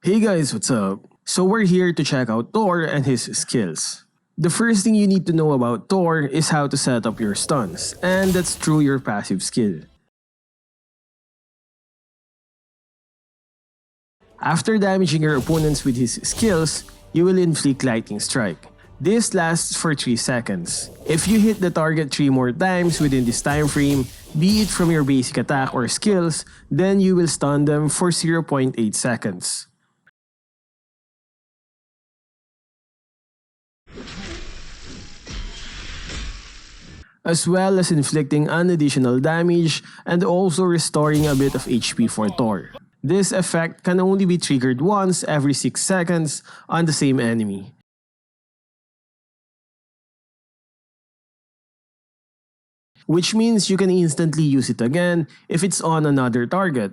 Hey guys, what's up? So we're here to check out Thor and his skills. The first thing you need to know about Thor is how to set up your stuns, and that's through your passive skill. After damaging your opponents with his skills, you will inflict lightning strike. This lasts for 3 seconds. If you hit the target 3 more times within this time frame, be it from your basic attack or skills, then you will stun them for 0.8 seconds. As well as inflicting an additional damage and also restoring a bit of HP for Thor. This effect can only be triggered once every 6 seconds on the same enemy. Which means you can instantly use it again if it's on another target.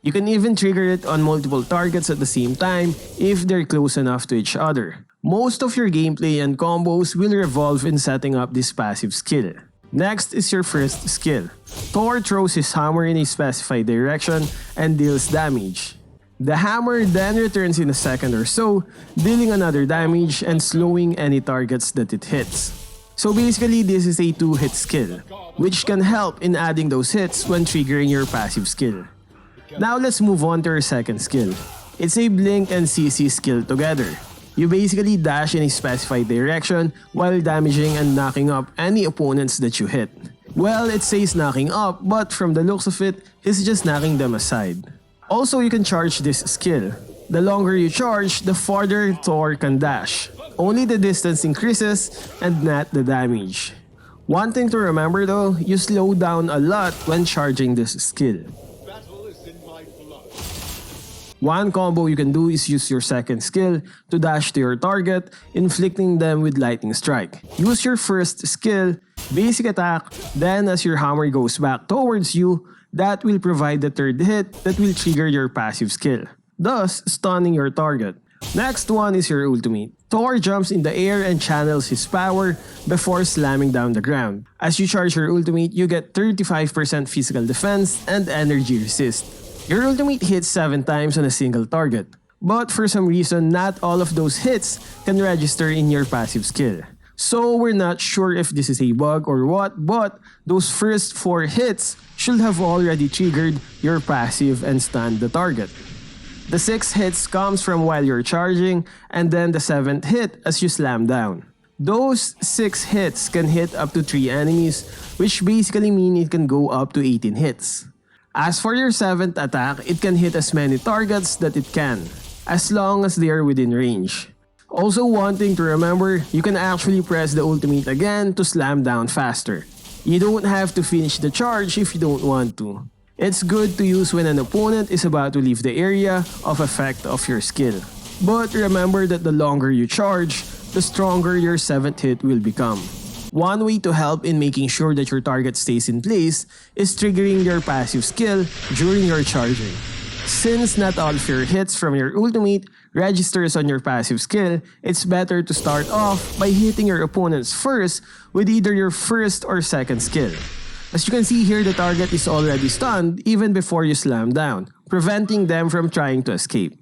You can even trigger it on multiple targets at the same time if they're close enough to each other. Most of your gameplay and combos will revolve in setting up this passive skill. Next is your first skill. Thor throws his hammer in a specified direction and deals damage. The hammer then returns in a second or so, dealing another damage and slowing any targets that it hits. So basically this is a 2-hit skill, which can help in adding those hits when triggering your passive skill. Now let's move on to our second skill. It's a blink and CC skill together. You basically dash in a specified direction while damaging and knocking up any opponents that you hit. Well, it says knocking up, but from the looks of it, it's just knocking them aside. Also, you can charge this skill. The longer you charge, the farther Thor can dash. Only the distance increases and not the damage. One thing to remember though, you slow down a lot when charging this skill. One combo you can do is use your second skill to dash to your target, inflicting them with lightning strike. Use your first skill, basic attack, then as your hammer goes back towards you, that will provide the third hit that will trigger your passive skill, thus stunning your target. Next one is your ultimate. Thor jumps in the air and channels his power before slamming down the ground. As you charge your ultimate, you get 35% physical defense and energy resist. Your ultimate hits 7 times on a single target, but for some reason not all of those hits can register in your passive skill. So we're not sure if this is a bug or what, but those first 4 hits should have already triggered your passive and stunned the target. The 6 hits comes from while you're charging, and then the 7th hit as you slam down. Those 6 hits can hit up to 3 enemies, which basically mean it can go up to 18 hits. As for your 7th attack, it can hit as many targets that it can, as long as they are within range. Also, one thing to remember, you can actually press the ultimate again to slam down faster. You don't have to finish the charge if you don't want to. It's good to use when an opponent is about to leave the area of effect of your skill. But remember that the longer you charge, the stronger your 7th hit will become. One way to help in making sure that your target stays in place is triggering your passive skill during your charging. Since not all of your hits from your ultimate registers on your passive skill, it's better to start off by hitting your opponents first with either your first or second skill. As you can see here, the target is already stunned even before you slam down, preventing them from trying to escape.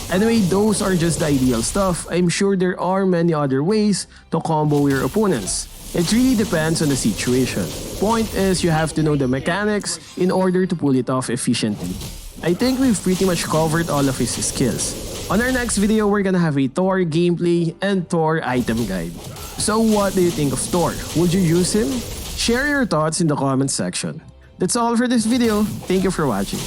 Anyway, those are just the ideal stuff. I'm sure there are many other ways to combo your opponents. It really depends on the situation. Point is, you have to know the mechanics in order to pull it off efficiently. I think we've pretty much covered all of his skills. On our next video, we're gonna have a Thor gameplay and Thor item guide. So what do you think of Thor? Would you use him? Share your thoughts in the comment section. That's all for this video. Thank you for watching.